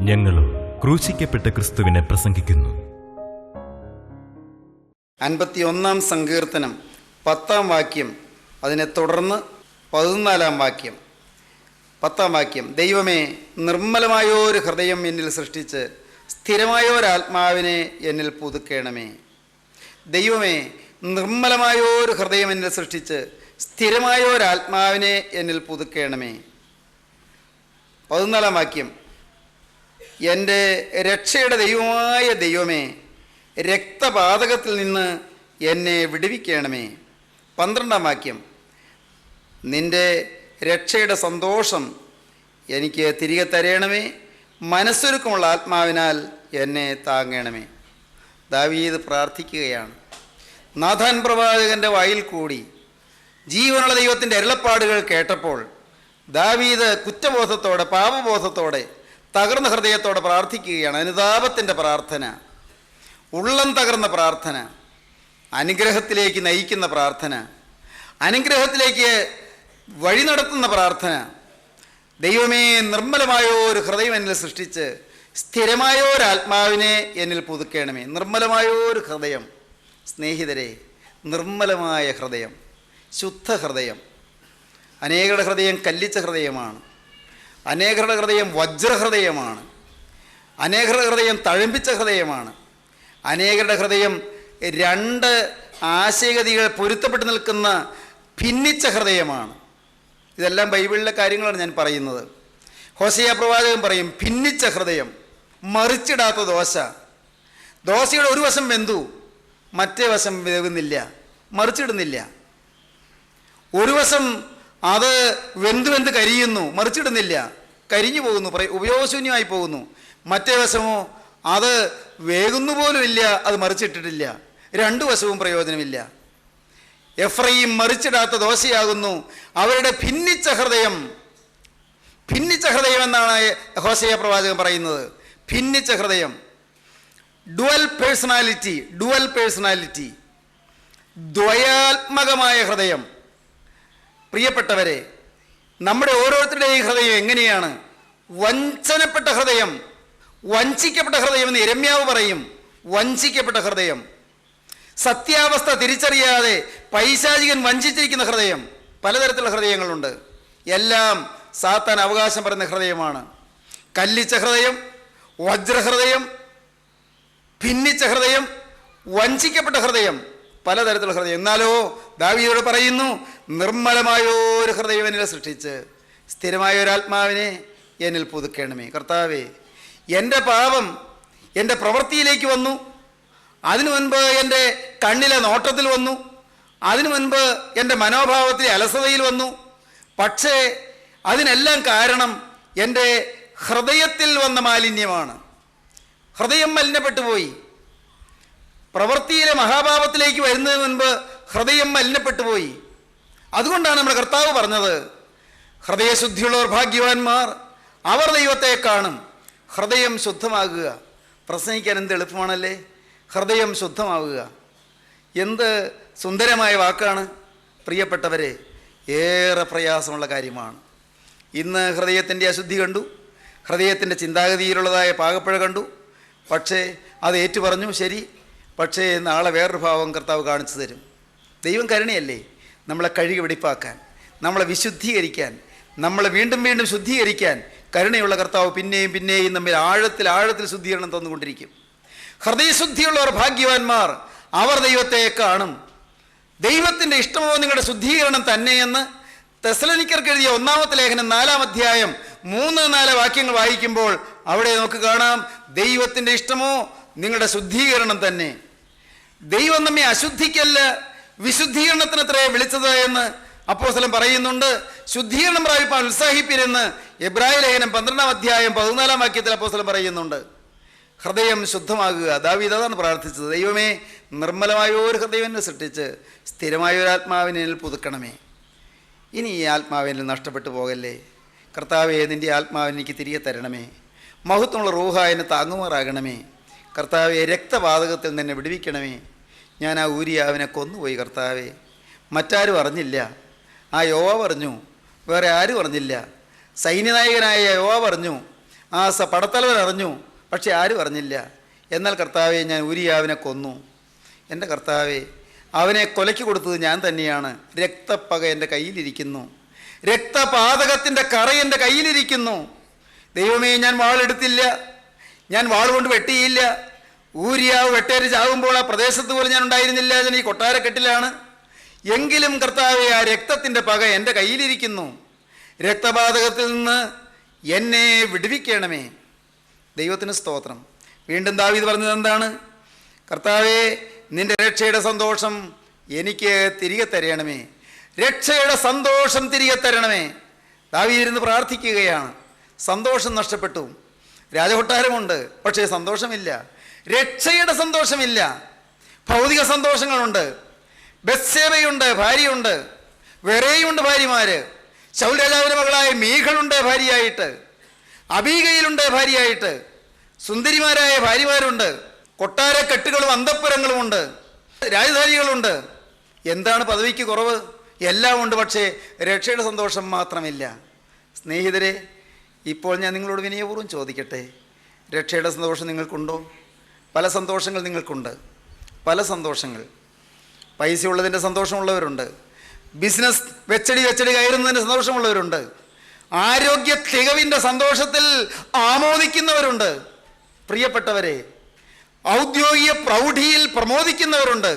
ഞങ്ങളും ക്രൂശിക്കപ്പെട്ട ക്രിസ്തുവിനെ പ്രസംഗിക്കുന്നു. 51 സങ്കീർത്തനം 10 വാക്യം, അതിനെ തുടർന്ന് 14 വാക്യം. 10 വാക്യം: ദൈവമേ, നിർമ്മലമായൊരു ഹൃദയം എന്നിൽ സൃഷ്ടിച്ച് സ്ഥിരമായൊരാത്മാവിനെ എന്നിൽ പുതുക്കേണമേ. ദൈവമേ, നിർമ്മലമായൊരു ഹൃദയം എന്നിൽ സൃഷ്ടിച്ച് സ്ഥിരമായൊരാത്മാവിനെ എന്നിൽ പുതുക്കണമേ. 14 വാക്യം, എൻ്റെ രക്ഷയുടെ ദൈവമായ ദൈവമേ, രക്തപാതകത്തിൽ നിന്ന് എന്നെ വിടുവിക്കണമേ. 12 വാക്യം, നിൻ്റെ രക്ഷയുടെ സന്തോഷം എനിക്ക് തിരികെ തരയണമേ, മനസ്സൊരുക്കമുള്ള ആത്മാവിനാൽ എന്നെ താങ്ങണമേ. ദാവീദ് പ്രാർത്ഥിക്കുകയാണ്. നാഥാൻ പ്രവാചകൻ്റെ വായിൽ കൂടി ജീവനുള്ള ദൈവത്തിൻ്റെ അരുളപ്പാടുകൾ കേട്ടപ്പോൾ ദാവീദ് കുറ്റബോധത്തോടെ, പാപബോധത്തോടെ, തകർന്ന ഹൃദയത്തോടെ പ്രാർത്ഥിക്കുകയാണ്. അനുതാപത്തിൻ്റെ പ്രാർത്ഥന, ഉള്ളം തകർന്ന പ്രാർത്ഥന, അനുഗ്രഹത്തിലേക്ക് നയിക്കുന്ന പ്രാർത്ഥന, അനുഗ്രഹത്തിലേക്ക് വഴി നടത്തുന്ന പ്രാർത്ഥന. ദൈവമേ, നിർമ്മലമായോ ഒരു ഹൃദയം എന്നിൽ സൃഷ്ടിച്ച് സ്ഥിരമായോ ഒരാത്മാവിനെ എന്നിൽ പുതുക്കണമേ. നിർമ്മലമായോ ഒരു ഹൃദയം. സ്നേഹിതരെ, നിർമ്മലമായ ഹൃദയം, ശുദ്ധ ഹൃദയം. അനേകരുടെ ഹൃദയം കല്ലിച്ച ഹൃദയമാണ്. അനേകരുടെ ഹൃദയം വജ്രഹൃദയമാണ്. അനേകരുടെ ഹൃദയം തഴമ്പിച്ച ഹൃദയമാണ്. അനേകരുടെ ഹൃദയം 2 ആശയഗതികൾ പൊരുത്തപ്പെട്ട് നിൽക്കുന്ന ഭിന്നിച്ച ഹൃദയമാണ്. ഇതെല്ലാം ബൈബിളിലെ കാര്യങ്ങളാണ് ഞാൻ പറയുന്നത്. ഹോശേയ പ്രവാചകൻ പറയും, ഭിന്നിച്ച ഹൃദയം, മറിച്ചിടാത്ത ദോശ. ദോശയുടെ ഒരു വശം വെന്തു, മറ്റേ വശം വേകുന്നില്ല, മറിച്ചിടുന്നില്ല. ഒരു വശം അത് വെന്ത് കരിയുന്നു, മറിച്ചിടുന്നില്ല, കരിഞ്ഞു പോകുന്നു, ഉപയോഗശൂന്യമായി പോകുന്നു. മറ്റേ വശമോ അത് വേകുന്നു പോലുമില്ല, അത് മറിച്ചിട്ടിട്ടില്ല. 2 വശവും പ്രയോജനമില്ല. എഫ്രയീം മറിച്ചിടാത്ത ദോശയാകുന്നു അവരുടെ ഭിന്നിച്ച ഹൃദയം. ഭിന്നിച്ച ഹൃദയം എന്നാണ് ഹോശേയ പ്രവാചകൻ പറയുന്നത്. ഭിന്നിച്ച ഹൃദയം, ഡുവൽ പേഴ്സണാലിറ്റി, ദ്വയാത്മകമായ ഹൃദയം. പ്രിയപ്പെട്ടവരെ, നമ്മുടെ ഓരോരുത്തരുടെയും ഹൃദയം എങ്ങനെയാണ്? വഞ്ചനപ്പെട്ട ഹൃദയം, വഞ്ചിക്കപ്പെട്ട ഹൃദയം എന്ന് യിരെമ്യാവ് പറയും. വഞ്ചിക്കപ്പെട്ട ഹൃദയം, സത്യാവസ്ഥ തിരിച്ചറിയാതെ പൈശാചികൻ വഞ്ചിച്ചിരിക്കുന്ന ഹൃദയം. പലതരത്തിലുള്ള ഹൃദയങ്ങളുണ്ട്. എല്ലാം സാത്താൻ അവകാശം പറയുന്ന ഹൃദയമാണ്. കല്ലിച്ച ഹൃദയം, വജ്രഹൃദയം, ഭിന്നിച്ച ഹൃദയം, വഞ്ചിക്കപ്പെട്ട ഹൃദയം, പലതരത്തിലുള്ള ഹൃദയം. എന്നാലോ ദാവീദോട് പറയുന്നു, നിർമ്മലമായോ ഒരു ഹൃദയം എന്നിൽ സൃഷ്ടിച്ച് സ്ഥിരമായ ഒരാത്മാവിനെ എന്നിൽ പുതുക്കണമേ. കർത്താവേ, എൻ്റെ പാപം എൻ്റെ പ്രവൃത്തിയിലേക്ക് വന്നു, അതിനു മുൻപ് എൻ്റെ കണ്ണിലെ നോട്ടത്തിൽ വന്നു, അതിനു മുൻപ് എൻ്റെ മനോഭാവത്തിലെ അലസതയിൽ വന്നു. പക്ഷേ അതിനെല്ലാം കാരണം എൻ്റെ ഹൃദയത്തിൽ വന്ന മാലിന്യമാണ്. ഹൃദയം മലിനപ്പെട്ടു പോയി. പ്രവൃത്തിയിലെ മഹാഭാവത്തിലേക്ക് വരുന്നതിന് മുൻപ് ഹൃദയം മലിനപ്പെട്ടു പോയി. അതുകൊണ്ടാണ് നമ്മുടെ കർത്താവ് പറഞ്ഞത്, ഹൃദയശുദ്ധിയുള്ളവർ ഭാഗ്യവാന്മാർ, അവർ ദൈവത്തെ കാണും. ഹൃദയം ശുദ്ധമാകുക. പ്രസംഗിക്കാൻ എന്ത് എളുപ്പമാണല്ലേ? ഹൃദയം ശുദ്ധമാവുക. എന്ത് സുന്ദരമായ വാക്കാണ് പ്രിയപ്പെട്ടവരെ. ഏറെ പ്രയാസമുള്ള കാര്യമാണ്. ഇന്ന് ഹൃദയത്തിൻ്റെ അശുദ്ധി കണ്ടു, ഹൃദയത്തിൻ്റെ ചിന്താഗതിയിലുള്ളതായ പാകപ്പിഴ കണ്ടു. പക്ഷേ അത് ഏറ്റു പറഞ്ഞു, ശരി. പക്ഷേ നാളെ വേറൊരു ഭാവം കർത്താവ് കാണിച്ചു തരും. ദൈവം കരുണയല്ലേ? നമ്മളെ കഴുകി വെടിപ്പാക്കാൻ, നമ്മളെ വിശുദ്ധീകരിക്കാൻ, നമ്മളെ വീണ്ടും വീണ്ടും ശുദ്ധീകരിക്കാൻ കരുണയുള്ള കർത്താവ് പിന്നെയും പിന്നെയും നമ്മിൽ ആഴത്തിൽ ശുദ്ധീകരണം തന്നുകൊണ്ടിരിക്കും. ഹൃദയശുദ്ധിയുള്ളവർ ഭാഗ്യവാന്മാർ, അവർ ദൈവത്തെ കാണും. ദൈവത്തിൻ്റെ ഇഷ്ടമോ നിങ്ങളുടെ ശുദ്ധീകരണം തന്നെയെന്ന് തെസ്സലോനിക്കർക്ക് എഴുതിയ 1-ാമത്തെ ലേഖനം 4-ാം അധ്യായം 3-4 വാക്യങ്ങൾ വായിക്കുമ്പോൾ അവിടെ നമുക്ക് കാണാം, ദൈവത്തിൻ്റെ ഇഷ്ടമോ നിങ്ങളുടെ ശുദ്ധീകരണം തന്നെ. ദൈവം നമ്മെ അശുദ്ധിക്കല്ല വിശുദ്ധീകരണത്തിനത്രേ വിളിച്ചത് എന്ന് അപ്പോസ്തലൻ പറയുന്നുണ്ട്. ശുദ്ധീകരണം പ്രാപിപ്പാൻ ഉത്സാഹിപ്പിരെന്ന് എബ്രായ ലേഖനം 12-ാം അധ്യായം 14-ാം വാക്യത്തിൽ അപ്പോസ്തലൻ പറയുന്നുണ്ട്. ഹൃദയം ശുദ്ധമാകുക. ദാവീദ് അതാണ് പ്രാർത്ഥിച്ചത്. ദൈവമേ, നിർമ്മലമായ ഒരു ഹൃദയം സൃഷ്ടിച്ച് സ്ഥിരമായ ഒരു ആത്മാവിനെ പുതുക്കണമേ. ഇനി ഈ ആത്മാവിനെ നഷ്ടപ്പെട്ടു പോകല്ലേ. കർത്താവേ, നിൻ്റെ ആത്മാവിനെ എനിക്ക് തിരികെ തരണമേ. മഹത്വമുള്ള റൂഹ എന്നെ താങ്ങുമാറാകണമേ. കർത്താവെ, രക്തപാതകത്തിൽ നിന്നെ വിടുവിക്കണമേ. ഞാൻ ആ ഊരിയാവിനെ കൊന്നുപോയി കർത്താവെ. മറ്റാരും അറിഞ്ഞില്ല. ആ യോവാബ് അറിഞ്ഞു, വേറെ ആരും അറിഞ്ഞില്ല. സൈന്യനായകനായ യോവാബ് അറിഞ്ഞു, ആ പടത്തലവൻ അറിഞ്ഞു, പക്ഷെ ആരും അറിഞ്ഞില്ല. എന്നാൽ കർത്താവെ, ഞാൻ ഊരിയാവിനെ കൊന്നു. എൻ്റെ കർത്താവെ, അവനെ കൊലയ്ക്ക് കൊടുത്തത് ഞാൻ തന്നെയാണ്. രക്തപ്പക എൻ്റെ കയ്യിലിരിക്കുന്നു, രക്തപാതകത്തിൻ്റെ കറ എൻ്റെ കയ്യിലിരിക്കുന്നു. ദൈവമേ, ഞാൻ വാളെടുത്തില്ല, ഞാൻ വാൾ കൊണ്ട് വെട്ടിയില്ല. ഊരിയാവ് വെട്ടേറ്റ് ചാകുമ്പോൾ ആ പ്രദേശത്ത് പോലും ഞാൻ ഉണ്ടായിരുന്നില്ല, ഞാൻ ഈ കൊട്ടാരക്കെട്ടിലാണ്. എങ്കിലും കർത്താവെ, ആ രക്തത്തിൻ്റെ പക എൻ്റെ കയ്യിലിരിക്കുന്നു. രക്തപാതകത്തിൽ നിന്ന് എന്നെ വിടുവിക്കണമേ. ദൈവത്തിന് സ്തോത്രം. വീണ്ടും ദാവീദ് പറഞ്ഞത് എന്താണ്? കർത്താവെ, നിന്റെ രക്ഷയുടെ സന്തോഷം എനിക്ക് തിരികെ തരണമേ. രക്ഷയുടെ സന്തോഷം തിരികെ തരണമേ. ദാവീദ് ഇരുന്ന് പ്രാർത്ഥിക്കുകയാണ്. സന്തോഷം നഷ്ടപ്പെട്ടു. രാജകൊട്ടാരമുണ്ട്, പക്ഷേ സന്തോഷമില്ല. രക്ഷയുടെ സന്തോഷമില്ല. ഭൗതിക സന്തോഷങ്ങളുണ്ട്. ബത്ശേബയുണ്ട്, ഭാര്യയുണ്ട്. വേറെയുണ്ട് ഭാര്യമാര്. ശൗൽ രാജാവിൻ്റെ മകളായ മീഖളുണ്ട് ഭാര്യയായിട്ട്. അബീഗയിലുണ്ട് ഭാര്യയായിട്ട്. സുന്ദരിമാരായ ഭാര്യമാരുണ്ട്. കൊട്ടാരക്കെട്ടുകളും അന്തഃപുരങ്ങളുമുണ്ട്. രാജധാനികളുണ്ട്. എന്താണ് പദവിക്ക് കുറവ്? എല്ലാം ഉണ്ട്, പക്ഷേ രക്ഷയുടെ സന്തോഷം മാത്രമില്ല. സ്നേഹിതരെ, ഇപ്പോൾ ഞാൻ നിങ്ങളോട് വിനയപൂർവ്വം ചോദിക്കട്ടെ, രക്ഷയുടെ സന്തോഷം നിങ്ങൾക്കുണ്ടോ? പല സന്തോഷങ്ങൾ നിങ്ങൾക്കുണ്ട്. പല സന്തോഷങ്ങൾ. പൈസയുള്ളതിൻ്റെ സന്തോഷമുള്ളവരുണ്ട്. ബിസിനസ് വെച്ചടി കയറുന്നതിൻ്റെ സന്തോഷമുള്ളവരുണ്ട്. ആരോഗ്യ തികവിൻ്റെ സന്തോഷത്തിൽ ആമോദിക്കുന്നവരുണ്ട്. പ്രിയപ്പെട്ടവരെ, ഔദ്യോഗിക പ്രൗഢിയിൽ പ്രമോദിക്കുന്നവരുണ്ട്.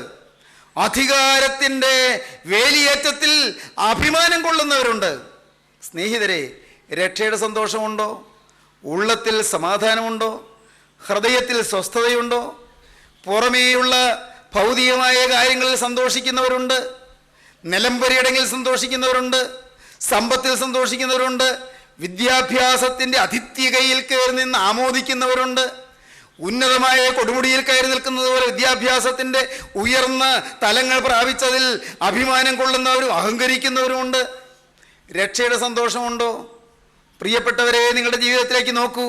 അധികാരത്തിൻ്റെ വേലിയേറ്റത്തിൽ അഭിമാനം കൊള്ളുന്നവരുണ്ട്. സ്നേഹിതരെ, രക്ഷയുടെ സന്തോഷമുണ്ടോ? ഉള്ളത്തിൽ സമാധാനമുണ്ടോ? ഹൃദയത്തിൽ സ്വസ്ഥതയുണ്ടോ? പുറമേയുള്ള ഭൗതികമായ കാര്യങ്ങളിൽ സന്തോഷിക്കുന്നവരുണ്ട്. നിലംപരിയടങ്ങിൽ സന്തോഷിക്കുന്നവരുണ്ട്. സമ്പത്തിൽ സന്തോഷിക്കുന്നവരുണ്ട്. വിദ്യാഭ്യാസത്തിൻ്റെ അതിഥ്യകയിൽ കയറി നിന്ന് ആമോദിക്കുന്നവരുണ്ട്. ഉന്നതമായ കൊടുമുടിയിൽ കയറി നിൽക്കുന്നത് പോലെ വിദ്യാഭ്യാസത്തിൻ്റെ ഉയർന്ന തലങ്ങൾ പ്രാപിച്ചതിൽ അഭിമാനം കൊള്ളുന്നവരും അഹങ്കരിക്കുന്നവരുമുണ്ട്. രക്ഷയുടെ സന്തോഷമുണ്ടോ? പ്രിയപ്പെട്ടവരെ, നിങ്ങളുടെ ജീവിതത്തിലേക്ക് നോക്കൂ.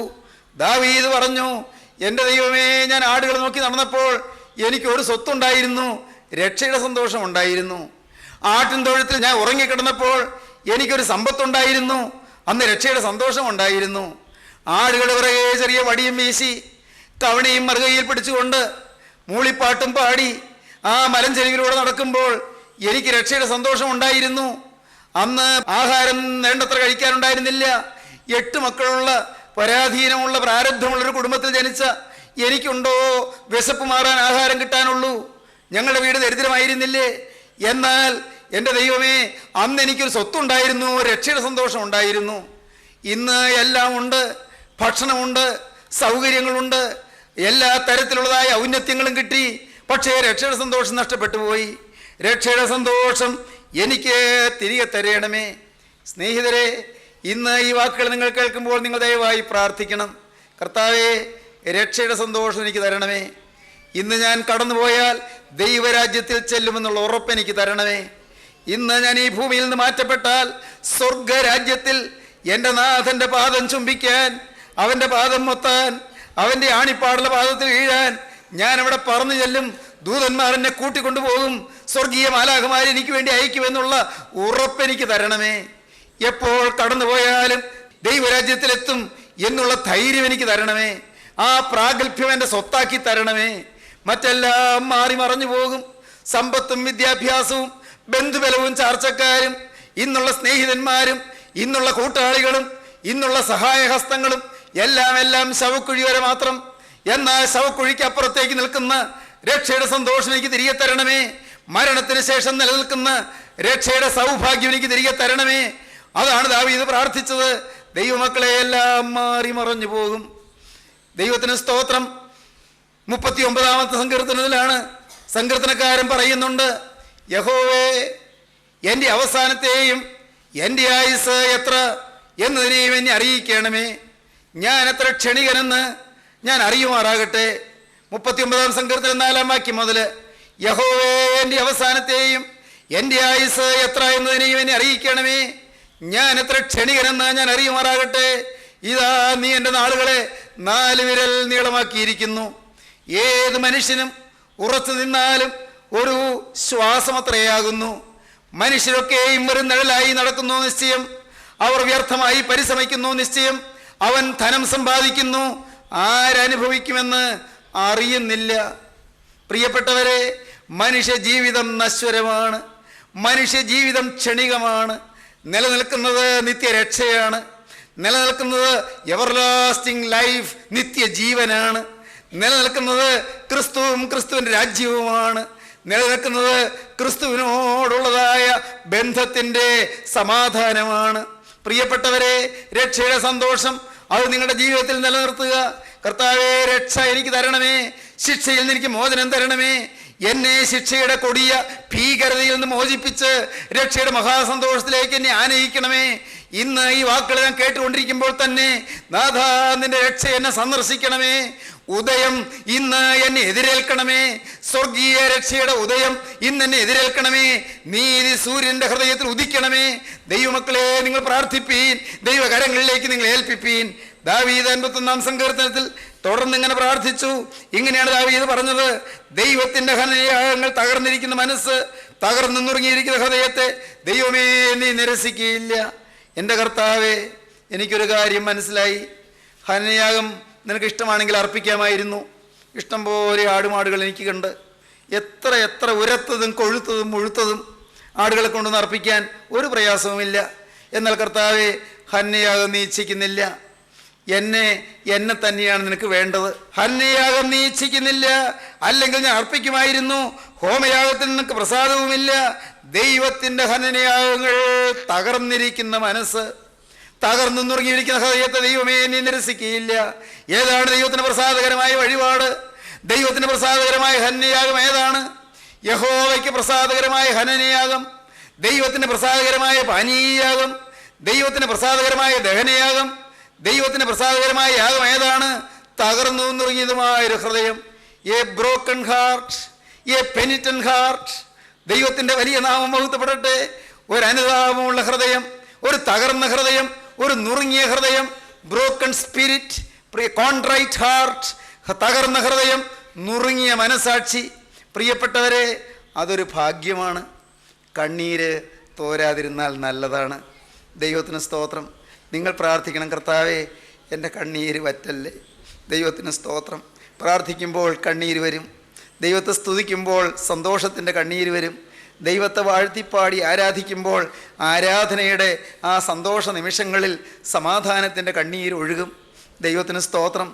ദാവീദ് പറഞ്ഞു, എൻ്റെ ദൈവമേ, ഞാൻ ആടുകൾ നോക്കി നടന്നപ്പോൾ എനിക്കൊരു സ്വത്തുണ്ടായിരുന്നു, രക്ഷയുടെ സന്തോഷം ഉണ്ടായിരുന്നു. ആട്ടിൻ തൊഴുത്തിൽ ഞാൻ ഉറങ്ങിക്കിടന്നപ്പോൾ എനിക്കൊരു സമ്പത്തുണ്ടായിരുന്നു, അന്ന് രക്ഷയുടെ സന്തോഷം ഉണ്ടായിരുന്നു. ആടുകളുടെ പിറകെ ചെറിയ വടിയും വീശി തവണയും മറുകയിൽ പിടിച്ചുകൊണ്ട് മൂളിപ്പാട്ടും പാടി ആ മലഞ്ചെരിവിലൂടെ നടക്കുമ്പോൾ എനിക്ക് രക്ഷയുടെ സന്തോഷം ഉണ്ടായിരുന്നു. അന്ന് ആഹാരം വേണ്ടത്ര കഴിക്കാനുണ്ടായിരുന്നില്ല. 8 മക്കളുള്ള പരാധീനമുള്ള പ്രാരബ്ധമുള്ളൊരു കുടുംബത്തിൽ ജനിച്ച എനിക്കുണ്ടോ വിശപ്പ് മാറാൻ ആഹാരം കിട്ടാനുള്ളൂ? ഞങ്ങളുടെ വീട് ദരിദ്രമായിരുന്നില്ലേ? എന്നാൽ എൻ്റെ ദൈവമേ, അന്ന് എനിക്കൊരു സ്വത്തുണ്ടായിരുന്നു, രക്ഷയുടെ സന്തോഷം ഉണ്ടായിരുന്നു. ഇന്ന് എല്ലാം ഉണ്ട്. ഭക്ഷണമുണ്ട്, സൗകര്യങ്ങളുണ്ട്, എല്ലാ തരത്തിലുള്ളതായ ഔന്നത്യങ്ങളും കിട്ടി. പക്ഷേ രക്ഷയുടെ സന്തോഷം നഷ്ടപ്പെട്ടു പോയി. രക്ഷയുടെ സന്തോഷം എനിക്ക് തിരികെ തരണമേ. സ്നേഹിതരെ, ഇന്ന് ഈ വാക്കുകൾ നിങ്ങൾ കേൾക്കുമ്പോൾ നിങ്ങൾ ദയവായി പ്രാർത്ഥിക്കണം. കർത്താവേ, രക്ഷയുടെ സന്തോഷം എനിക്ക് തരണമേ. ഇന്ന് ഞാൻ കടന്നുപോയാൽ ദൈവരാജ്യത്തിൽ ചെല്ലുമെന്നുള്ള ഉറപ്പ് എനിക്ക് തരണമേ. ഇന്ന് ഞാൻ ഈ ഭൂമിയിൽ നിന്ന് മാറ്റപ്പെട്ടാൽ സ്വർഗരാജ്യത്തിൽ എൻ്റെ നാഥൻ്റെ പാദം ചുംബിക്കാൻ, അവൻ്റെ പാദം മൊത്താൻ, അവൻ്റെ ആണിപ്പാടുള്ള പാദത്തിൽ വീഴാൻ ഞാൻ അവിടെ പറന്നു ചെല്ലും. ദൂതന്മാർ എന്നെ കൂട്ടിക്കൊണ്ടുപോകും. സ്വർഗീയ മാലാഖമാർ എനിക്ക് വേണ്ടി അയക്കുമെന്നുള്ള ഉറപ്പെനിക്ക് തരണമേ. എപ്പോൾ കടന്നുപോയാലും ദൈവരാജ്യത്തിലെത്തും എന്നുള്ള ധൈര്യം എനിക്ക് തരണമേ. ആ പ്രാഗൽഭ്യം എൻ്റെ സ്വത്താക്കി തരണമേ. മറ്റെല്ലാം മാറി മറഞ്ഞു പോകും. സമ്പത്തും വിദ്യാഭ്യാസവും ബന്ധുബലവും ചാർച്ചക്കാരും ഇന്നുള്ള സ്നേഹിതന്മാരും ഇന്നുള്ള കൂട്ടാളികളും ഇന്നുള്ള സഹായഹസ്തങ്ങളും എല്ലാം ശവക്കുഴി വരെ മാത്രം. എന്നാൽ ശവക്കുഴിക്ക് അപ്പുറത്തേക്ക് നിൽക്കുന്ന രക്ഷയുടെ സന്തോഷം എനിക്ക് തിരികെ തരണമേ. മരണത്തിന് ശേഷം നിലനിൽക്കുന്ന രക്ഷയുടെ സൗഭാഗ്യം എനിക്ക് തിരികെ തരണമേ. അതാണ് ദാവീദ് പ്രാർത്ഥിച്ചത്. ദൈവമക്കളെ, എല്ലാം മാറി മറഞ്ഞു പോകും. ദൈവത്തിന് സ്തോത്രം. 39-ാമത്തെ സങ്കീർത്തനത്തിലാണ് സങ്കീർത്തനക്കാരൻ പറയുന്നുണ്ട്, യഹോവേ, എൻ്റെ അവസാനത്തെയും എൻ്റെ ആയുസ് എത്ര എന്നതിനെയും എന്നെ അറിയിക്കണമേ. ഞാൻ എത്ര ക്ഷണികനെന്ന് ഞാൻ അറിയുമാറാകട്ടെ. 39-ാം സങ്കീർത്തനം 4-ാം വാക്യം മുതൽ, യഹോവേ, എൻ്റെ അവസാനത്തെയും എൻ്റെ ആയുസ് എത്ര എന്നതിനെയും എന്നെ അറിയിക്കണമേ. ഞാൻ എത്ര ക്ഷണികനെന്ന് ഞാൻ അറിയുമാറാകട്ടെ. ഇതാ, നീ എൻ്റെ നാളുകളെ 4 വിരൽ നീളമാക്കിയിരിക്കുന്നു. ഏത് മനുഷ്യനും ഉറച്ചു നിന്നാലും ഒരു ശ്വാസം അത്രയാകുന്നു. മനുഷ്യരൊക്കെയും വെറും നിഴലായി നടക്കുന്നു നിശ്ചയം. അവർ വ്യർത്ഥമായി പരിശ്രമിക്കുന്നു നിശ്ചയം. അവൻ ധനം സമ്പാദിക്കുന്നു, ആരനുഭവിക്കുമെന്ന് അറിയുന്നില്ല. പ്രിയപ്പെട്ടവരെ, മനുഷ്യ ജീവിതം നശ്വരമാണ്. മനുഷ്യ ജീവിതം ക്ഷണികമാണ്. നിലനിൽക്കുന്നത് നിത്യരക്ഷയാണ്. നിലനിൽക്കുന്നത് എവർലാസ്റ്റിംഗ് ലൈഫ്, നിത്യജീവനാണ്. നിലനിൽക്കുന്നത് ക്രിസ്തുവും ക്രിസ്തുവിൻ്റെ രാജ്യവുമാണ്. നിലനിൽക്കുന്നത് ക്രിസ്തുവിനോടുള്ളതായ ബന്ധത്തിൻ്റെ സമാധാനമാണ്. പ്രിയപ്പെട്ടവരെ, രക്ഷയുടെ സന്തോഷം അത് നിങ്ങളുടെ ജീവിതത്തിൽ നിലനിർത്തുക. കർത്താവേ, രക്ഷ എനിക്ക് തരണമേ, ശിക്ഷയിൽ നിന്ന് എനിക്ക് മോചനം തരണമേ, എന്നെ ശിക്ഷയുടെ കൊടിയ ഭീകരതയിൽ നിന്ന് മോചിപ്പിച്ച് രക്ഷയുടെ മഹാസന്തോഷത്തിലേക്ക് എന്നെ ആനയിക്കണമേ. ഇന്ന് ഈ വാക്കുകൾ ഞാൻ കേട്ടുകൊണ്ടിരിക്കുമ്പോൾ തന്നെ നാഥാ, നിന്റെ രക്ഷ എന്നെ സന്ദർശിക്കണമേ. ഉദയം ഇന്ന് എന്നെ എതിരേൽക്കണമേ. സ്വർഗീയ രക്ഷയുടെ ഉദയം ഇന്ന് എന്നെ എതിരേൽക്കണമേ. നീതി സൂര്യന്റെ ഹൃദയത്തിൽ ഉദിക്കണമേ. ദൈവമക്കളെ, നിങ്ങൾ പ്രാർത്ഥിപ്പീൻ, ദൈവകരങ്ങളിലേക്ക് നിങ്ങൾ ഏൽപ്പിപ്പീൻ. ദാവീദ് 51-ാം സങ്കീർത്തനത്തിൽ തുടർന്ന് ഇങ്ങനെ പ്രാർത്ഥിച്ചു. ഇങ്ങനെയാണ് ദാവീദ് പറഞ്ഞത്: ദൈവത്തിന്റെ ഹനനയാഗങ്ങൾ തകർന്നിരിക്കുന്ന മനസ്സ്, തകർന്നു നുറുങ്ങിയിരിക്കുന്ന ഹൃദയത്തെ ദൈവമേ നീ നിരസിക്കുകയില്ല. എൻ്റെ കർത്താവേ, എനിക്കൊരു കാര്യം മനസ്സിലായി. ഹനനയാഗം നിനക്ക് ഇഷ്ടമാണെങ്കിൽ അർപ്പിക്കാമായിരുന്നു. ഇഷ്ടം പോലെ ആടുമാടുകൾ എനിക്ക് കണ്ട്, എത്ര ഉരത്തതും കൊഴുത്തതും മുഴുത്തതും ആടുകളെ കൊണ്ടൊന്ന് അർപ്പിക്കാൻ ഒരു പ്രയാസവുമില്ല. എന്നാൽ കർത്താവേ, ഹനനയാഗം നീ ഇച്ഛിക്കുന്നില്ല. എന്നെ തന്നെയാണ് നിനക്ക് വേണ്ടത്. ഹനനയാഗം നീ ഇച്ഛിക്കുന്നില്ല, അല്ലെങ്കിൽ ഞാൻ അർപ്പിക്കുമായിരുന്നു. ഹോമയാഗത്തിൽ നിനക്ക് പ്രസാദവുമില്ല. ദൈവത്തിൻ്റെ ഹനനയാഗങ്ങൾ തകർന്നിരിക്കുന്ന മനസ്സ്, തകർന്നു നുറുങ്ങിയിരിക്കുന്ന ഹൃദയത്തെ ദൈവമേ നീ നിരസിക്കുകയില്ല. ഏതാണ് ദൈവത്തിന് പ്രസാദകരമായ വഴിപാട്? ദൈവത്തിന് പ്രസാദകരമായ ഹനനയാഗം ഏതാണ്? യഹോവയ്ക്ക് പ്രസാദകരമായ ഹനനയാഗം, ദൈവത്തിന് പ്രസാദകരമായ പാനീയയാഗം, ദൈവത്തിന് പ്രസാദകരമായ ദഹനയാഗം, ദൈവത്തിന് പ്രസാദകരമായ യാഗം ഏതാണ്? തകർന്നു നുറുങ്ങിയതുമായൊരു ഹൃദയം. A broken heart, a penitent heart. ദൈവത്തിൻ്റെ വലിയ നാമം മഹത്വപ്പെടട്ടെ. ഒരു അനുതാപമുള്ള ഹൃദയം, ഒരു തകർന്ന ഹൃദയം, ഒരു നുറുങ്ങിയ ഹൃദയം. Broken spirit, contrite heart. തകർന്ന ഹൃദയം, നുറുങ്ങിയ മനസാക്ഷി. പ്രിയപ്പെട്ടവരെ, അതൊരു ഭാഗ്യമാണ്. കണ്ണീര് തോരാതിരുന്നാൽ നല്ലതാണ്. ദൈവത്തിന് സ്തോത്രം. നിങ്ങൾ പ്രാർത്ഥിക്കണം, കർത്താവേ എൻ്റെ കണ്ണീര് വറ്റല്ലേ. ദൈവത്തിന് സ്തോത്രം. പ്രാർത്ഥിക്കുമ്പോൾ കണ്ണീര് വരും. ദൈവത്തെ സ്തുതിക്കുമ്പോൾ സന്തോഷത്തിൻ്റെ കണ്ണീര് വരും. ദൈവത്തെ വാഴ്ത്തിപ്പാടി ആരാധിക്കുമ്പോൾ ആരാധനയുടെ ആ സന്തോഷ നിമിഷങ്ങളിൽ സമാധാനത്തിൻ്റെ കണ്ണീര് ഒഴുകും. ദൈവത്തിന് സ്തോത്രം.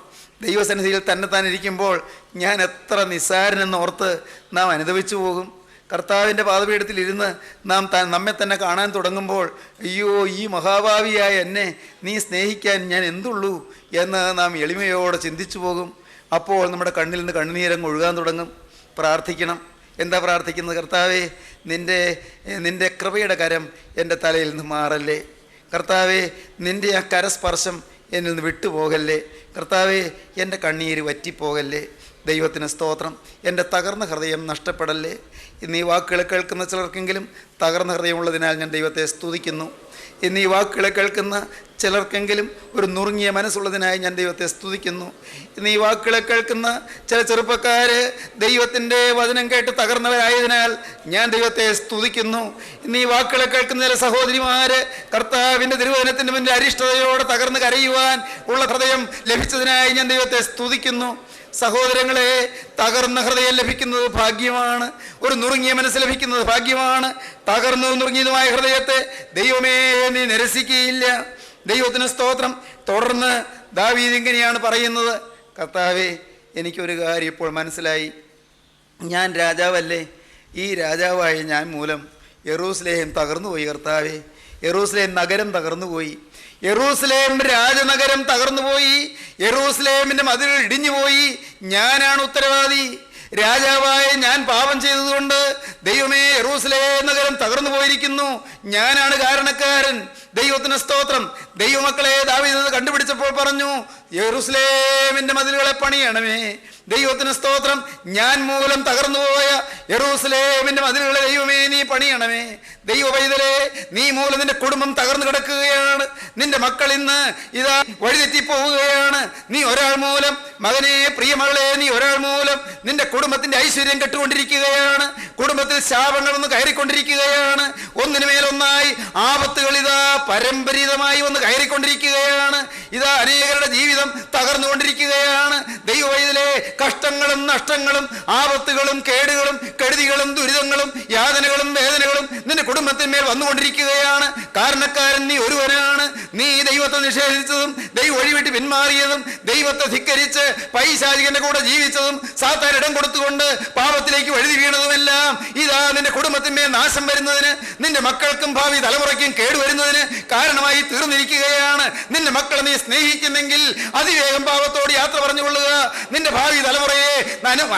ദൈവസന്നിധിയിൽ തന്നെ ഇരിക്കുമ്പോൾ ഞാൻ എത്ര നിസ്സാരനെന്നോർത്ത് നാം അനുഭവിച്ചു പോകും. കർത്താവിൻ്റെ പാദപീഠത്തിൽ ഇരുന്ന് നാം നമ്മെ തന്നെ കാണാൻ തുടങ്ങുമ്പോൾ, അയ്യോ, ഈ മഹാഭാവിയായ എന്നെ നീ സ്നേഹിക്കാൻ ഞാൻ എന്തുള്ളൂ എന്ന് നാം എളിമയോടെ ചിന്തിച്ചു പോകും. അപ്പോൾ നമ്മുടെ കണ്ണിൽ നിന്ന് കണ്ണുനീരങ്ങ് ഒഴുകാൻ തുടങ്ങും. പ്രാർത്ഥിക്കണം. എന്താ പ്രാർത്ഥിക്കുന്നത്? കർത്താവേ, നിൻ്റെ കൃപയുടെ കരം എൻ്റെ തലയിൽ നിന്ന് മാറല്ലേ. കർത്താവേ, നിൻ്റെ ആ കരസ്പർശം എന്നിൽ നിന്ന് വിട്ടുപോകല്ലേ. കർത്താവേ, എൻ്റെ കണ്ണീര് വറ്റിപ്പോകല്ലേ. ദൈവത്തിന് സ്തോത്രം. എൻ്റെ തകർന്ന ഹൃദയം നഷ്ടപ്പെടല്ലേ. ഇന്ന് ഈ വാക്കുകളെ കേൾക്കുന്ന ചിലർക്കെങ്കിലും തകർന്ന ഹൃദയമുള്ളതിനാൽ ഞാൻ ദൈവത്തെ സ്തുതിക്കുന്നു. ഇന്ന് ഈ വാക്കുകളെ കേൾക്കുന്ന ചിലർക്കെങ്കിലും ഒരു നുറുങ്ങിയ മനസ്സുള്ളതിനായി ഞാൻ ദൈവത്തെ സ്തുതിക്കുന്നു. ഇന്ന് ഈ വാക്കുകളെ കേൾക്കുന്ന ചില ചെറുപ്പക്കാർ ദൈവത്തിൻ്റെ വചനം കേട്ട് തകർന്നവരായതിനാൽ ഞാൻ ദൈവത്തെ സ്തുതിക്കുന്നു. ഇന്ന് ഈ വാക്കുകളെ കേൾക്കുന്ന ചില സഹോദരിമാർ കർത്താവിൻ്റെ തിരുവചനത്തിൻ്റെ മുന്നിൽ അരിഷ്ടതയോടെ തകർന്ന് കരയുവാൻ ഉള്ള ഹൃദയം ലഭിച്ചതിനായി ഞാൻ ദൈവത്തെ സ്തുതിക്കുന്നു. സഹോദരങ്ങളെ, തകർന്ന ഹൃദയം ലഭിക്കുന്നത് ഭാഗ്യമാണ്. ഒരു നുറുങ്ങിയ മനസ്സ് ലഭിക്കുന്നത് ഭാഗ്യമാണ്. തകർന്നു നുറുങ്ങിയതുമായ ഹൃദയത്തെ ദൈവമേ നീ നിരസിക്കുകയില്ല. ദൈവത്തിന് സ്തോത്രം. തുടർന്ന് ദാവീദ് ഇങ്ങനെയാണ് പറയുന്നത്: കർത്താവേ, എനിക്കൊരു കാര്യം ഇപ്പോൾ മനസ്സിലായി. ഞാൻ രാജാവല്ലേ? ഈ രാജാവായ ഞാൻ മൂലം യെരൂശലേം തകർന്നുപോയി. കർത്താവേ, യെരൂശലേം നഗരം തകർന്നുപോയി. യെരൂശലേം രാജനഗരം തകർന്നുപോയി. യെരൂശലേമിൻ്റെ മതിൽ ഇടിഞ്ഞുപോയി. ഞാനാണ് ഉത്തരവാദി. രാജാവായ ഞാൻ പാപം ചെയ്തതുകൊണ്ട് ദൈവമേ, യെരൂശലേം നഗരം തകർന്നു പോയിരിക്കുന്നു. ഞാനാണ് കാരണക്കാരൻ. ദൈവത്തിന് സ്തോത്രം. ദൈവമക്കളെ, ദാവീദ് കണ്ടുപിടിച്ചപ്പോൾ പറഞ്ഞു, യെരൂശലേമിൻ്റെ മതിലുകളെ പണിയണമേ. ദൈവത്തിന് സ്തോത്രം. ഞാൻ മൂലം തകർന്നുപോയ യെരൂശലേമിൻ്റെ മതിലുകളെ ദൈവമേ നീ പണിയണമേ. ദൈവ പൈതലേ, നീ മൂലം നിന്റെ കുടുംബം തകർന്നു കിടക്കുകയാണ്. നിന്റെ മക്കൾ ഇന്ന് ഇതാ വഴിതെറ്റിപ്പോവുകയാണ്. നീ ഒരാൾ മൂലം, മകനെ, പ്രിയമകളെ, നീ ഒരാൾ മൂലം നിന്റെ കുടുംബത്തിന്റെ ഐശ്വര്യം കെട്ടുകൊണ്ടിരിക്കുകയാണ്. കുടുംബത്തിൽ ശാപങ്ങൾ ഒന്ന് കയറിക്കൊണ്ടിരിക്കുകയാണ്. ഒന്നിനുമേലൊന്നായി ആപത്തുകൾ ഇതാ പരമ്പരീതമായി വന്ന് കയറിക്കൊണ്ടിരിക്കുകയാണ്. ഇതാ അനേകരുടെ ജീവിതം തകർന്നുകൊണ്ടിരിക്കുകയാണ്. ദൈവ പൈതലേ, കഷ്ടങ്ങളും നഷ്ടങ്ങളും ആപത്തുകളും കേടുകളും കെടുതികളും ദുരിതങ്ങളും യാതനകളും വേദനകളും നിന്റെ കുടുംബത്തിന്മേൽ വന്നുകൊണ്ടിരിക്കുകയാണ്. കാരണക്കാരൻ നീ ഒരുവനാണ്. നീ ദൈവത്തെ നിഷേധിച്ചതും ദൈവം വഴിവിട്ട് പിന്മാറിയതും ദൈവത്തെ ധിക്കരിച്ച് പൈശാചികന്റെ കൂടെ ജീവിച്ചതും സാത്താൻ ഇടം കൊടുത്തുകൊണ്ട് പാപത്തിലേക്ക് വഴുതി വീണതുമെല്ലാം ഇതാ നിന്റെ കുടുംബത്തിന്മേൽ നാശം വരുന്നതിന്, നിന്റെ മക്കൾക്കും ഭാവി തലമുറയ്ക്കും കേടുവരുന്നതിന് കാരണമായി തീർന്നിരിക്കുകയാണ്. നിന്റെ മക്കളെ നീ സ്നേഹിക്കുന്നെങ്കിൽ അതിവേഗം പാപത്തോട് യാത്ര പറഞ്ഞുകൊള്ളുക. നിന്റെ ഭാവി തലമുറയെ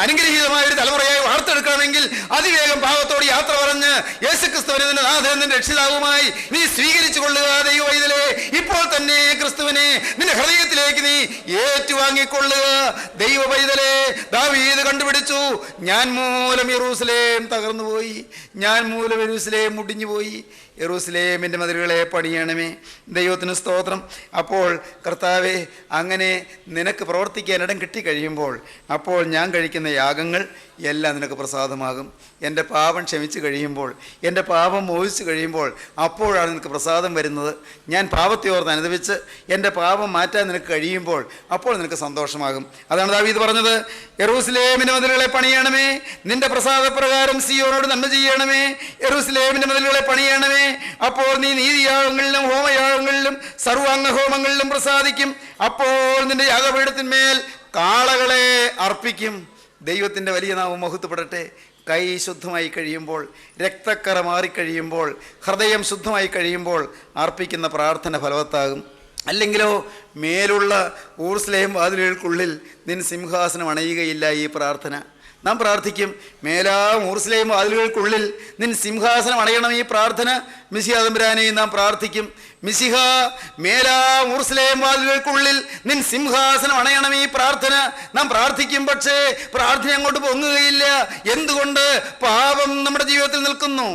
അനുഗ്രഹീതമായ ഒരു തലമുറയായി വാർത്തെടുക്കണമെങ്കിൽ അതിവേഗം പാപത്തോട് യാത്ര പറഞ്ഞ് യേശുക്രിസ്തുവിനെ നിന്റെ നാഥനും നിന്റെ രക്ഷിതാവുമായി നീ സ്വീകരിച്ചു കൊള്ളുക. ദൈവവൈതലേ, ഇപ്പോൾ തന്നെ ക്രിസ്തുവിനെ നിന്റെ ഹൃദയത്തിലേക്ക് നീ ഏറ്റുവാങ്ങിക്കൊള്ളുക. ദൈവവൈതലേ, ദാവീദ് കണ്ടുപിടിച്ചു, ഞാൻ മൂലം യെരൂശലേം തകർന്നുപോയി, ഞാൻ മൂലം യെരൂശലേം മുടിഞ്ഞുപോയി, യെരൂശലേമിൻ്റെ മതിലുകളെ പണിയണമേ. ദൈവത്തിന് സ്തോത്രം. അപ്പോൾ കർത്താവേ, അങ്ങനെ നിനക്ക് പ്രവർത്തിക്കാൻ ഇടം കിട്ടിക്കഴിയുമ്പോൾ അപ്പോൾ ഞാൻ കഴിക്കുന്ന യാഗങ്ങൾ എല്ലാം നിനക്ക് പ്രസാദമാകും. എൻ്റെ പാപം ക്ഷമിച്ച് കഴിയുമ്പോൾ, എൻ്റെ പാപം മോചിച്ച് കഴിയുമ്പോൾ അപ്പോഴാണ് നിനക്ക് പ്രസാദം വരുന്നത്. ഞാൻ പാപത്തെ ഓർത്ത് അനുഭവിച്ച് എൻ്റെ പാപം മാറ്റാൻ നിനക്ക് കഴിയുമ്പോൾ അപ്പോൾ നിനക്ക് സന്തോഷമാകും. അതാണ് ദാവീദ് പറഞ്ഞത്, യെരൂശലേമിൻ്റെ മതിലുകളെ പണിയണമേ, നിന്റെ പ്രസാദപ്രകാരം സിയോനോട് നന്മ ചെയ്യണമേ, യെരൂശലേമിൻ്റെ മതിലുകളെ പണിയണമേ. അപ്പോൾ നീ നീതിയാഗങ്ങളിലും ഹോമയാഗങ്ങളിലും സർവാംഗ ഹോമങ്ങളിലും പ്രസാദിക്കും. അപ്പോൾ നിന്റെ യാഗപീഠത്തിന്മേൽ കാളകളെ അർപ്പിക്കും. ദൈവത്തിൻ്റെ വലിയ നാമം മഹത്വപ്പെടട്ടെ. കൈ ശുദ്ധമായി കഴിയുമ്പോൾ, രക്തക്കറ മാറിക്കഴിയുമ്പോൾ, ഹൃദയം ശുദ്ധമായി കഴിയുമ്പോൾ അർപ്പിക്കുന്ന പ്രാർത്ഥന ഫലവത്താകും. അല്ലെങ്കിലോ മേലുള്ള ഊർസ്ലേം വാതിലുകൾക്കുള്ളിൽ നിൻ സിംഹാസനം അണയുകയില്ല. ഈ പ്രാർത്ഥന നാം പ്രാർത്ഥിക്കും, മേലാം ഊർസ്ലേം വാതിലുകൾക്കുള്ളിൽ നിൻ സിംഹാസനം അണയണം. ഈ പ്രാർത്ഥന മിശിഹാ തമ്പുരാനെയും നാം പ്രാർത്ഥിക്കും. മിശിഹ, മേലാം ഊർസ്ലേം വാതിലുകൾക്കുള്ളിൽ നിൻ സിംഹാസനം അണയണം. ഈ പ്രാർത്ഥന നാം പ്രാർത്ഥിക്കും. പക്ഷേ പ്രാർത്ഥന അങ്ങോട്ട് പൊങ്ങുകയില്ല. എന്തുകൊണ്ട്? പാപം നമ്മുടെ ജീവിതത്തിൽ നിൽക്കുന്നു.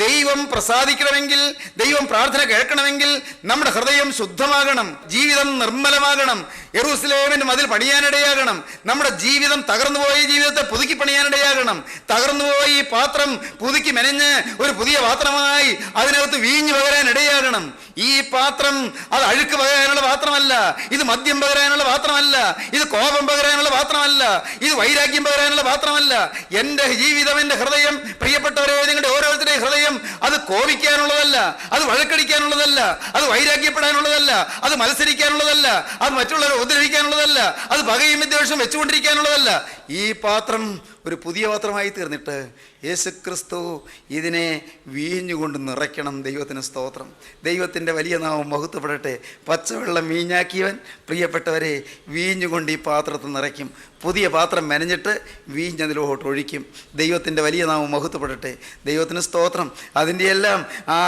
ദൈവം പ്രസാദിക്കണമെങ്കിൽ, ദൈവം പ്രാർത്ഥന കേൾക്കണമെങ്കിൽ നമ്മുടെ ഹൃദയം ശുദ്ധമാകണം, ജീവിതം നിർമ്മലമാകണം, യെരൂശലേമിന്റെ മതിൽ പണിയാനിടയാകണം. നമ്മുടെ ജീവിതം തകർന്നുപോയ ജീവിതത്തെ പുതുക്കി പണിയാനിടയാകണം. തകർന്നുപോയ ഈ പാത്രം പുതുക്കി മെനഞ്ഞ് ഒരു പുതിയ പാത്രമായി അതിനകത്ത് വീഞ്ഞു പകരാൻ ഇടയാകണം. ഈ പാത്രം അത് അഴുക്ക് പകരാനുള്ള പാത്രമല്ല, ഇത് മദ്യം പകരാനുള്ള പാത്രമല്ല, ഇത് കോപം പകരാനുള്ള പാത്രമല്ല, ഇത് വൈരാഗ്യം പകരാനുള്ള പാത്രമല്ല. എൻ്റെ ജീവിതം, എൻ്റെ ഹൃദയം, പ്രിയപ്പെട്ടവരെ, നിങ്ങളുടെ ഓരോരുത്തരുടെയും ഹൃദയം അത് കോപിക്കാനുള്ളതല്ല, അത് വഴക്കടിക്കാനുള്ളതല്ല, അത് വൈരാഗ്യപ്പെടാനുള്ളതല്ല, അത് മത്സരിക്കാനുള്ളതല്ല, അത് മറ്റുള്ളവരെ ഉപദ്രവിക്കാനുള്ളതല്ല, അത് പകയും വിദ്വേഷം വെച്ചുകൊണ്ടിരിക്കാനുള്ളതല്ല. ഈ പാത്രം ഒരു പുതിയ പാത്രമായി തീർന്നിട്ട് യേശുക്രിസ്തു ഇതിനെ വീഞ്ഞുകൊണ്ട് നിറയ്ക്കണം. ദൈവത്തിന് സ്തോത്രം. ദൈവത്തിൻ്റെ വലിയ നാമം മഹത്വപ്പെടട്ടെ. പച്ചവെള്ളം വീഞ്ഞാക്കിയവൻ, പ്രിയപ്പെട്ടവരെ, വീഞ്ഞുകൊണ്ട് ഈ പാത്രത്തിൽ നിറയ്ക്കും. പുതിയ പാത്രം മെനഞ്ഞിട്ട് വീഞ്ഞതിലോട്ട് ഒഴിക്കും. ദൈവത്തിൻ്റെ വലിയ നാമം മഹത്വപ്പെടട്ടെ. ദൈവത്തിന് സ്തോത്രം. അതിൻ്റെ എല്ലാം ആ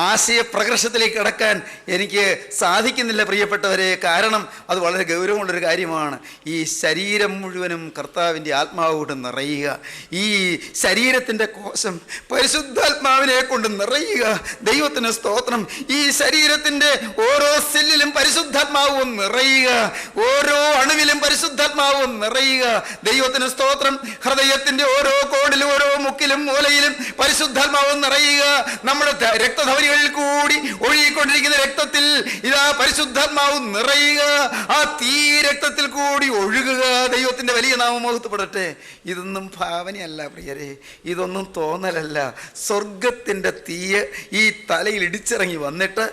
ആശയപ്രകർഷത്തിലേക്ക് കടക്കാൻ എനിക്ക് സാധിക്കുന്നില്ല, പ്രിയപ്പെട്ടവരെ. കാരണം അത് വളരെ ഗൗരവമുള്ളൊരു കാര്യമാണ്. ഈ ശരീരം മുഴുവനും കർത്താവിൻ്റെ ആത്മാവ് കൊണ്ട് നിറയുക. ഈ ശരീരത്തിൻ്റെ കോശം പരിശുദ്ധാത്മാവിനെ കൊണ്ട് നിറയുക. ദൈവത്തിന് സ്തോത്രം. ഈ ശരീരത്തിൻ്റെ ഓരോ സെല്ലിലും പരിശുദ്ധാത്മാവും നിറയുക, ഓരോ അണുവിലും പരിശുദ്ധാത്മാവും നിറയുക. ദൈവത്തിന് സ്തോത്രം. ഹൃദയത്തിൻ്റെ ഓരോ കോണിലും ഓരോ മുക്കിലും മൂലയിലും പരിശുദ്ധാത്മാവും നിറയുക. നമ്മുടെ രക്തധമനികളിൽ കൂടി ഒഴുകിക്കൊണ്ടിരിക്കുന്ന രക്തത്തിൽ ഇതാ പരിശുദ്ധാത്മാവ് നിറയുക. ആ തീ രക്തത്തിൽ കൂടി ഒഴുകുക. ദൈവത്തിൻ്റെ വലിയ നാമം മഹത്വപ്പെടട്ടെ. ഇതൊന്നും ഭാവനയല്ല പ്രിയരെ, ഇതൊന്നും തോന്നലല്ല. സ്വർഗത്തിൻ്റെ തീയ് ഈ തലയിൽ ഇടിച്ചിറങ്ങി വന്നിട്ട്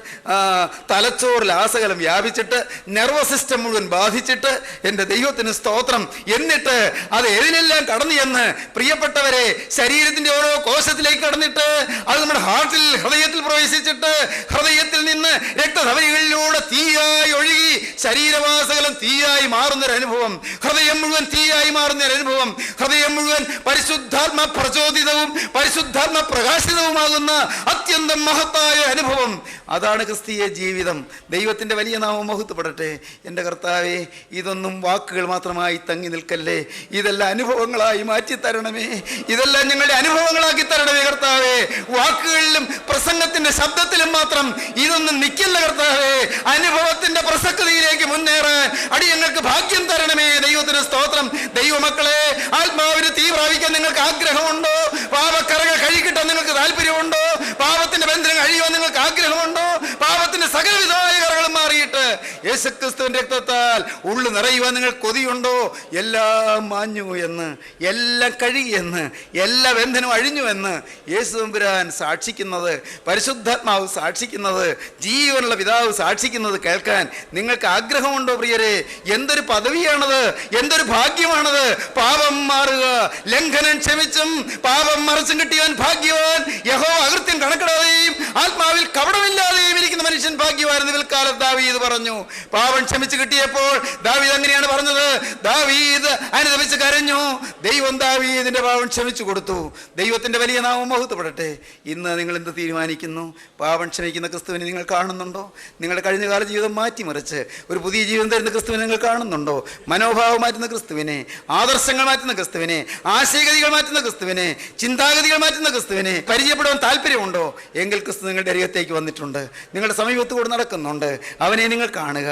തലച്ചോറിൽ ആസകലം വ്യാപിച്ചിട്ട് നെർവസ് സിസ്റ്റം മുഴുവൻ ബാധിച്ചിട്ട്, എൻ്റെ ദൈവത്തിന് സ്തോത്രം, എന്നിട്ട് അത് ഏതിനെല്ലാം കടന്നു എന്ന് പ്രിയപ്പെട്ടവരെ, ശരീരത്തിൻ്റെ ഓരോ കോശത്തിലേക്ക് കടന്നിട്ട് അത് നമ്മുടെ ഹാർട്ടിൽ, ഹൃദയത്തിൽ പ്രവേശിച്ചിട്ട് ഹൃദയത്തിൽ നിന്ന് രക്തധമനികളിലൂടെ തീയായി ഒഴുകി ശരീരവാസകലം തീയായി മാറുന്നൊരനുഭവം, ഹൃദയം മുഴുവൻ തീയായി മാറുന്നൊരനുഭവം, ഹൃദയം മുഴുവൻ പരിശുദ്ധാത്മ പ്രചോദിതവും പരിശുദ്ധാത്മ പ്രകാശിതവുമാകുന്ന അത്യന്തം മഹത്തായ അനുഭവം. അതാണ് ക്രിസ്തീയ ജീവിതം. ദൈവത്തിൻ്റെ വലിയ നാമം മഹത്വപ്പെടട്ടെ. എൻ്റെ കർത്താവേ, ഇതൊന്നും വാക്കുകൾ മാത്രമായി തങ്ങി നിൽക്കല്ലേ, ഇതെല്ലാം അനുഭവങ്ങളായി മാറ്റി തരണമേ. ഇതെല്ലാം ഞങ്ങളുടെ അനുഭവങ്ങളാക്കി തരണമേ കർത്താവേ. വാക്കുകളിലും പ്രസംഗത്തിൻ്റെ ശബ്ദത്തിലും മാത്രം ഇതൊന്നും നിൽക്കില്ല കർത്താവേ. അനുഭവത്തിൻ്റെ പ്രസക്തിയിലേക്ക് മുന്നേറാൻ അടിയങ്ങൾക്ക് ഭാഗ്യം തരണമേ. ദൈവത്തിന് സ്തോത്രം. ദൈവമക്കളെ, ആത്മാവിന് തീ പ്രാപിക്കാൻ നിങ്ങൾക്ക് ആഗ്രഹമുണ്ടോ? പാപക്കറകൾ കഴുകിട്ടാൻ നിങ്ങൾക്ക് താല്പര്യമുണ്ടോ? പാപത്തിന്റെ ബന്ധനം കഴിയുവാൻ നിങ്ങൾക്ക് ആഗ്രഹമുണ്ടോ? പാപത്തിന്റെ സകലവിധമായ കറകളും മാറിയിട്ട് യേശുക്രിസ്തുവിന്റെ രക്തത്താൽ ഉള്ളു നിറയുവാൻ നിങ്ങൾ കൊതിയുണ്ടോ? എല്ലാം മാഞ്ഞു എന്ന്, എല്ലാം കഴുകിയെന്ന്, എല്ലാ ബന്ധനവും അഴിഞ്ഞുവെന്ന് യേശു തമ്പുരാൻ സാക്ഷിക്കുന്നത്, പരിശുദ്ധാത്മാവ് സാക്ഷിക്കുന്നത്, ജീവനുള്ള പിതാവ് സാക്ഷിക്കുന്നത് കേൾക്കാൻ നിങ്ങൾക്ക് ആഗ്രഹമുണ്ടോ പ്രിയരെ? എന്തൊരു പദവിയാണത്, എന്തൊരു ഭാഗ്യമാണത്! പാപം മാറുക, ലംഘനം ക്ഷമിച്ചും പാപം മറച്ചും കിട്ടിയവൻ ഭാഗ്യവാൻ. യഹോവ അകൃത്യം കണക്കിടാതെയും ആത്മാവിൽ കപടമില്ലാതെയും ഇരിക്കുന്ന മനുഷ്യൻ ഭാഗ്യവാനെന്ന് പിൽക്കാലത്ത് ദാവീദ് പറഞ്ഞു. പാപം ക്ഷമിച്ചു കിട്ടിയപ്പോൾ ദാവീദ് അങ്ങനെയാണ് പറഞ്ഞത്. ദാവീദ് അനുതപിച്ച് കരഞ്ഞു. ദൈവം ദാവീദിന്റെ പാപം ക്ഷമിച്ചു കൊടുത്തു. ദൈവത്തിന്റെ വലിയ നാമം മഹത്വപ്പെടട്ടെ. ഇന്ന് നിങ്ങൾ എന്ത് തീരുമാനിക്കുന്നു? പാപം ക്ഷമിക്കുന്ന ക്രിസ്തുവിനെ നിങ്ങൾ കാണുന്നുണ്ടോ? നിങ്ങളുടെ കഴിഞ്ഞകാല ജീവിതം മാറ്റിമറിച്ച് ഒരു പുതിയ ജീവിതം തരുന്ന ക്രിസ്തുവിനെ നിങ്ങൾ കാണുന്നുണ്ടോ? മനോഭാവം മാറ്റുന്ന ക്രിസ്തുവിനെ, ആദർശങ്ങൾ മാറ്റുന്ന ക്രിസ്തുവിനെ, ആശയഗതികൾ മാറ്റുന്ന ക്രിസ്തുവിനെ, ചിന്താഗതികൾ മാറ്റുന്ന ക്രിസ്തുവിനെ പരിചയപ്പെടാൻ താല്പര്യമുണ്ടോ? എങ്കിൽ ക്രിസ്തു നിങ്ങളുടെ അരികത്തേക്ക് വന്നിട്ടുണ്ട്, നിങ്ങളുടെ സമീപത്ത് കൂടെ നടക്കുന്നുണ്ട്. അവനെ നിങ്ങൾ കാണുക,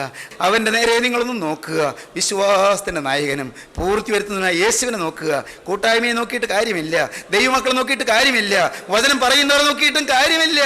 അവൻ്റെ നേരെ നിങ്ങളൊന്ന് നോക്കുക. വിശ്വാസത്തിൻ്റെ നായകനും പൂർത്തി വരുത്തുന്നതിനായി യേശുവിനെ നോക്കുക. കൂട്ടായ്മയെ നോക്കിയിട്ട് കാര്യമില്ല, ദൈവമക്കളെ നോക്കിയിട്ട് കാര്യമില്ല, വചനം പറയുന്നവരെ നോക്കിയിട്ടും കാര്യമില്ല,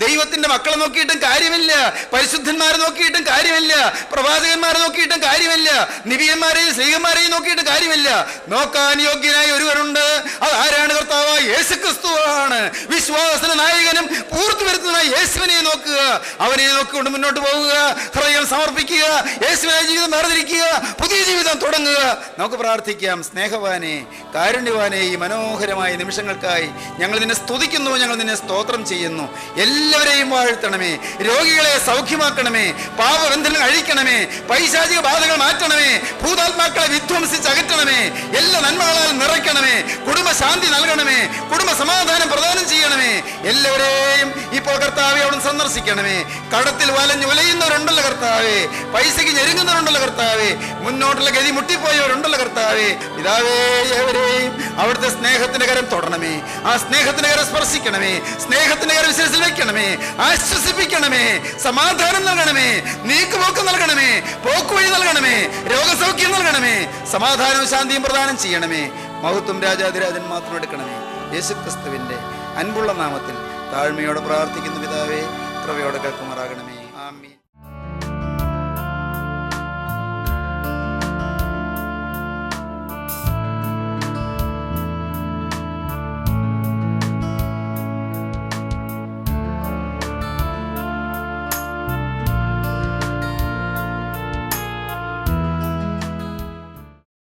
ദൈവത്തിൻ്റെ മക്കളെ നോക്കിയിട്ടും കാര്യമില്ല, പരിശുദ്ധന്മാരെ നോക്കിയിട്ടും കാര്യമില്ല, പ്രവാചകന്മാരെ നോക്കിയിട്ടും കാര്യമില്ല, നിബിയന്മാരെയും സ്ത്രീകന്മാരെയും നോക്കിയിട്ട് കാര്യമില്ല. നോക്കാൻ യോഗ്യനായ ഒരുവനുണ്ട്, അത് ആരാണ്? കർത്താവായ യേശുക്രിസ്തുവാണ്. വിശ്വാസത്തിന്റെ നായകനും പൂർത്തി വരുത്തുന്നതിനായി യേശുവിനെ നോക്കുക, അവനെ നോക്കിക്കൊണ്ട് മുന്നോട്ട് പോവുക, ഹൃദയം സമർപ്പിക്കുക, യേശുവിനായി ജീവിതം വേർതിരിക്കുക, പുതിയ ജീവിതം തുടങ്ങുക. നമുക്ക് പ്രാർത്ഥിക്കാം. സ്നേഹവാനെ, കാരുണ്യവാനെ, ഈ മനോഹരമായ നിമിഷങ്ങൾക്കായി ഞങ്ങൾ നിന്നെ സ്തുതിക്കുന്നു, ഞങ്ങൾ നിന്നെ സ്തോത്രം ചെയ്യുന്നു. എല്ലാവരെയും വാഴ്ത്തണമേ, രോഗികളെ സൗഖ്യമാക്കണമേ, പാപബന്ധനങ്ങൾ അഴിക്കണമേ, പൈശാചിക ബാധകൾ മാറ്റണമേ, ഭൂതാത്മാക്കളെ വിധ്വംസിച്ച് അകറ്റണമേ, എല്ലാ നന്മകളാൽ നിറയ്ക്കണമേ, കുടുംബശാന്തി നൽകണമേ, കുടുംബ സമാധാനം പ്രദാനം ചെയ്യണമേ. എല്ലാവരെയും ഇപ്പോൾ കർത്താവെ അവിടുന്ന് സന്ദർശിക്കണമേ. കടത്തിൽ ഉലയുന്നവരുണ്ടല്ലോ കർത്താവേ, പൈസയ്ക്ക് ഞെരുങ്ങുന്നവരുണ്ടല്ലോ കർത്താവേ, മുന്നോട്ടുള്ള ഗതി മുട്ടിപ്പോയവരുണ്ടല്ലോ കർത്താവേ. പിതാവേ, ഏവരെയും അവിടുത്തെ സ്നേഹത്തിന്റെ കരം തൊടണമേ, ആ സ്നേഹത്തിന്റെ കരം സ്പർശിക്കണമേ, സ്നേഹത്തിന്റെ കരം വിശേഷിൽ വയ്ക്കണമേ, ആശ്വസിപ്പിക്കണമേ, സമാധാനം നൽകണമേ, നീക്കുപോക്ക് നൽകണമേ, പോക്കുവഴി നൽകണമേ, രോഗസൗഖ്യം നൽകണമേ, സമാധാനവും ശാന്തിയും പ്രദാനം ചെയ്യണമേ. മഹത്വം രാജാതിരാജൻ മാത്രം എടുക്കണമേ. യേശുക്രിസ്തുവിന്റെ അൻപുള്ള നാമത്തിൽ താഴ്മയോടെ പ്രാർത്ഥിക്കുന്ന പിതാവേ, കൃപയോടെ കേൾക്കുമാറാകണമേ. ആമീൻ.